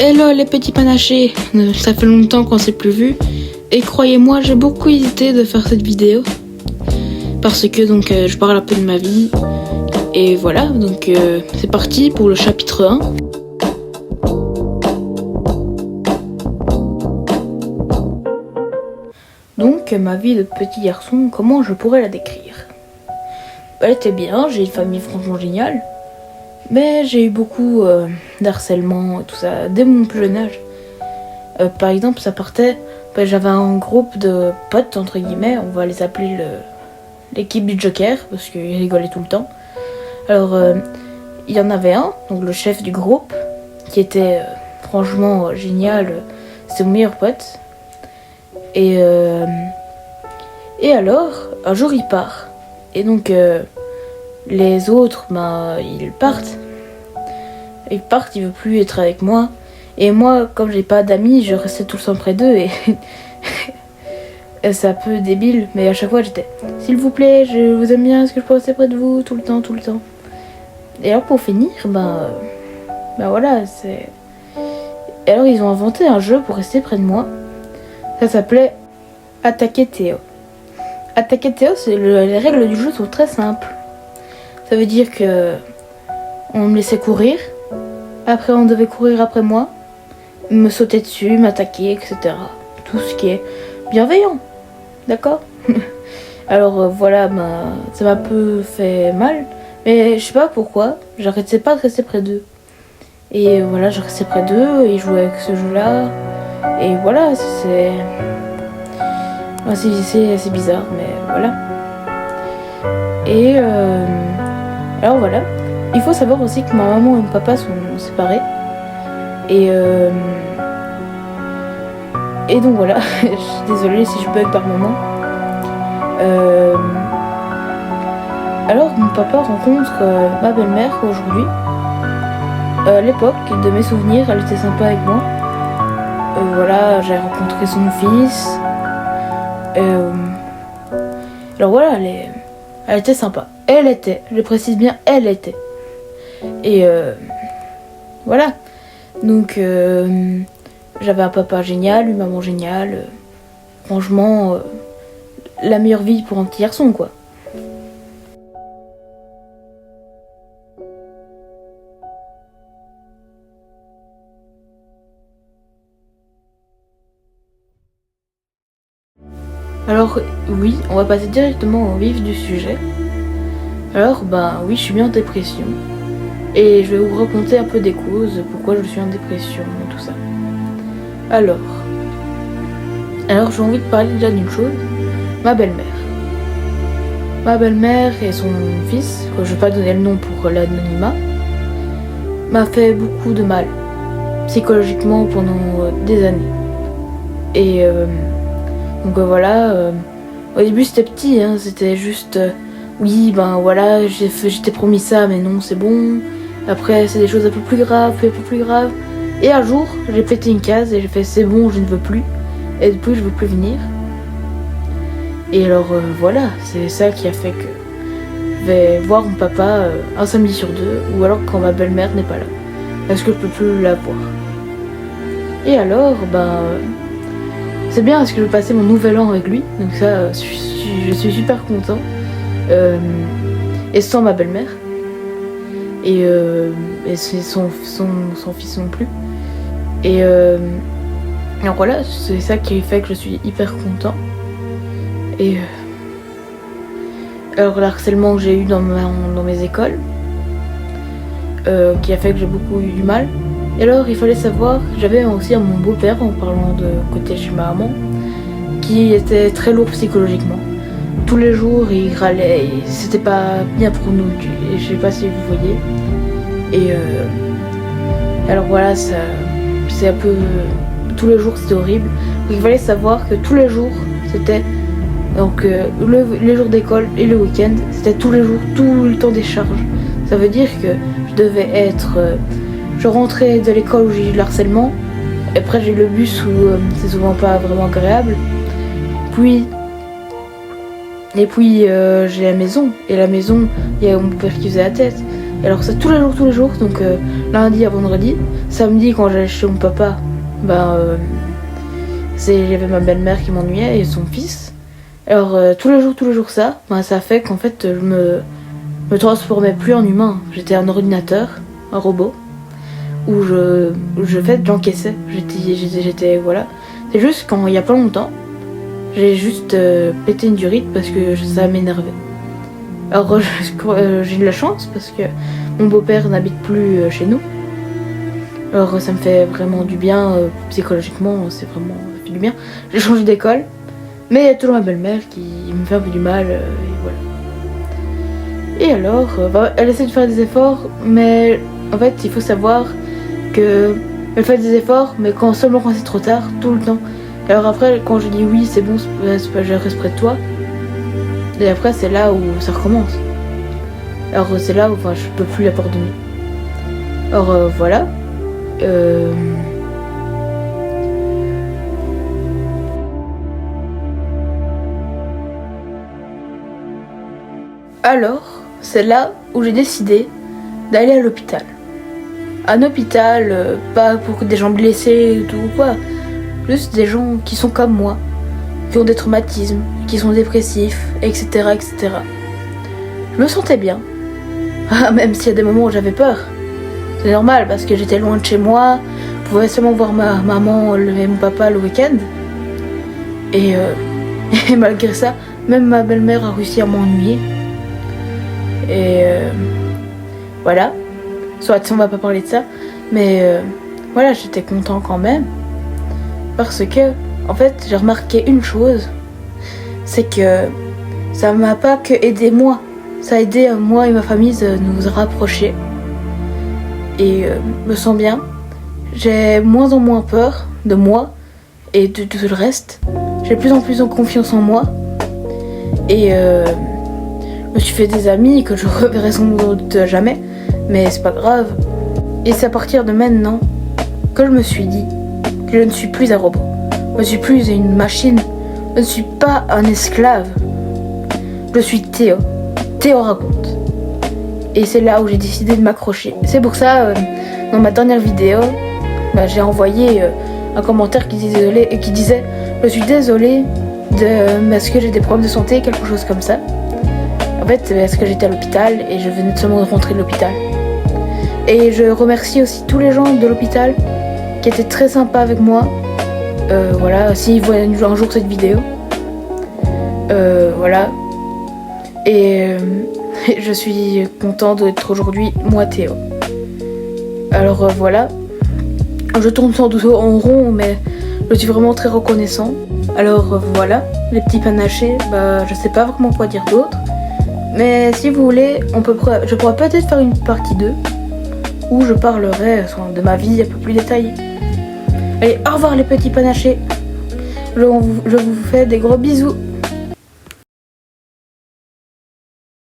Hello les petits panachés, ça fait longtemps qu'on s'est plus vu et croyez-moi j'ai beaucoup hésité de faire cette vidéo parce que je parle un peu de ma vie et voilà donc c'est parti pour le chapitre 1. Donc ma vie de petit garçon, comment je pourrais la décrire? Elle était bien, j'ai une famille franchement géniale. Mais j'ai eu beaucoup d'harcèlement et tout ça dès mon plus jeune âge. Par exemple, ça partait, j'avais un groupe de potes, entre guillemets, on va les appeler l'équipe du Joker, parce qu'ils rigolaient tout le temps. Alors, il y en avait un, donc le chef du groupe, qui était franchement génial, c'était mon meilleur pote. Et alors, un jour il part. Et donc... les autres, ils partent. Ils partent, ils veulent plus être avec moi. Et moi, comme j'ai pas d'amis, je restais tout le temps près d'eux et c'est un peu débile, mais à chaque fois j'étais s'il vous plaît, je vous aime bien, est-ce que je peux rester près de vous tout le temps. Et alors pour finir, voilà, c'est... Et alors ils ont inventé un jeu pour rester près de moi. Ça s'appelait Attaquer Théo. Attaquer Théo, les règles du jeu sont très simples. Ça veut dire que on me laissait courir, après on devait courir après moi, me sauter dessus, m'attaquer, etc. Tout ce qui est bienveillant, d'accord? Alors voilà, ça m'a un peu fait mal, mais je sais pas pourquoi, j'arrêtais pas de rester près d'eux. Et voilà, je restais près d'eux, et ils jouaient avec ce jeu-là, et voilà, c'est bizarre, mais voilà. Et alors voilà, il faut savoir aussi que ma maman et mon papa sont séparés. Et donc voilà, je suis désolée si je bug par moment. Alors mon papa rencontre ma belle-mère aujourd'hui. À l'époque de mes souvenirs, elle était sympa avec moi. Voilà, j'ai rencontré son fils. Alors voilà, elle était sympa. Elle était, je précise bien, elle était. Et voilà. Donc j'avais un papa génial, une maman géniale. Franchement, la meilleure vie pour un petit garçon, quoi. Alors oui, on va passer directement au vif du sujet. Alors oui, je suis bien en dépression. Et je vais vous raconter un peu des causes, pourquoi je suis en dépression, tout ça. Alors j'ai envie de parler déjà d'une chose, ma belle-mère. Ma belle-mère et son fils, que je vais pas donner le nom pour l'anonymat, m'a fait beaucoup de mal, psychologiquement pendant des années. Et donc voilà, au début c'était petit, hein, c'était juste... oui, voilà, j'étais promis ça, mais non, c'est bon. Après, c'est des choses un peu plus graves, Et un jour, j'ai pété une case et j'ai fait c'est bon, je ne veux plus. Et depuis, je veux plus venir. Et alors, voilà, c'est ça qui a fait que je vais voir mon papa un samedi sur deux, ou alors quand ma belle-mère n'est pas là. Parce que je peux plus la voir. Et alors, c'est bien parce que je vais passer mon nouvel an avec lui. Donc ça, je suis super content. Et sans ma belle-mère et c'est son fils non plus et alors voilà, c'est ça qui fait que je suis hyper content. Et alors l'harcèlement que j'ai eu dans mes écoles qui a fait que j'ai beaucoup eu du mal. Et alors il fallait savoir que j'avais aussi mon beau-père, en parlant de côté chez ma maman, qui était très lourd psychologiquement. Tous les jours, il râlait et c'était pas bien pour nous. Et je sais pas si vous voyez. Et alors voilà, c'est un peu... tous les jours, c'était horrible. Donc, il fallait savoir que tous les jours, c'était... Donc les jours d'école et le week-end, c'était tous les jours, tout le temps des charges. Ça veut dire que je devais être... je rentrais de l'école où j'ai eu de l'harcèlement. Après, j'ai le bus où c'est souvent pas vraiment agréable. Et puis j'ai la maison. Et la maison, il y a mon père qui faisait la tête. Et alors c'est tous les jours, donc lundi à vendredi. Samedi quand j'allais chez mon papa, j'avais ma belle-mère qui m'ennuyait et son fils. Alors tous les jours ça, ça fait qu'en fait je me transformais plus en humain. J'étais un ordinateur, un robot, où j'encaissais. J'étais voilà. C'est juste quand il y a pas longtemps, j'ai juste pété une durite parce que ça m'énervait. Alors j'ai de la chance parce que mon beau-père n'habite plus chez nous. Alors ça me fait vraiment du bien psychologiquement, ça fait du bien. J'ai changé d'école, mais il y a toujours ma belle-mère qui me fait un peu du mal et voilà. Et alors, elle essaie de faire des efforts, mais en fait il faut savoir que elle fait des efforts, mais seulement quand c'est trop tard, tout le temps. Alors après, quand je dis oui, c'est bon, je reste près de toi. Et après, c'est là où ça recommence. Alors c'est là où je peux plus la pardonner. Alors voilà. Alors, c'est là où j'ai décidé d'aller à l'hôpital. Un hôpital, pas pour des gens blessés ou quoi. Juste des gens qui sont comme moi, qui ont des traumatismes, qui sont dépressifs, etc. etc. Je me sentais bien. Même s'il y a des moments où j'avais peur. C'est normal parce que j'étais loin de chez moi, je pouvais seulement voir ma maman et mon papa le week-end. Et malgré ça, même ma belle-mère a réussi à m'ennuyer. Et voilà. Soit on va pas parler de ça, mais voilà, j'étais content quand même. Parce que, en fait, j'ai remarqué une chose, c'est que ça m'a pas que aidé moi, ça a aidé moi et ma famille de nous rapprocher. Et me sens bien. J'ai moins en moins peur de moi et de tout le reste. J'ai de plus en plus en confiance en moi. Et je me suis fait des amis que je reverrai sans doute jamais, mais c'est pas grave. Et c'est à partir de maintenant que je me suis dit que je ne suis plus un robot. Je ne suis plus une machine. Je ne suis pas un esclave. Je suis Théo. Théo raconte. Et c'est là où j'ai décidé de m'accrocher. C'est pour ça, dans ma dernière vidéo, j'ai envoyé un commentaire qui disait « Je suis désolée parce que j'ai des problèmes de santé », quelque chose comme ça. En fait, c'est parce que j'étais à l'hôpital et je venais seulement de rentrer de l'hôpital. Et je remercie aussi tous les gens de l'hôpital qui étaient très sympas avec moi. Voilà, s'ils voient un jour cette vidéo. Voilà. Et je suis contente d'être aujourd'hui moi Théo. Alors voilà. Je tourne sans doute en rond, mais je suis vraiment très reconnaissant. Alors voilà, les petits panachés, je sais pas vraiment quoi dire d'autre. Mais si vous voulez, je pourrais peut-être faire une partie 2 où je parlerai de ma vie un peu plus détaillée. Allez, au revoir les petits panachés. Je vous fais des gros bisous.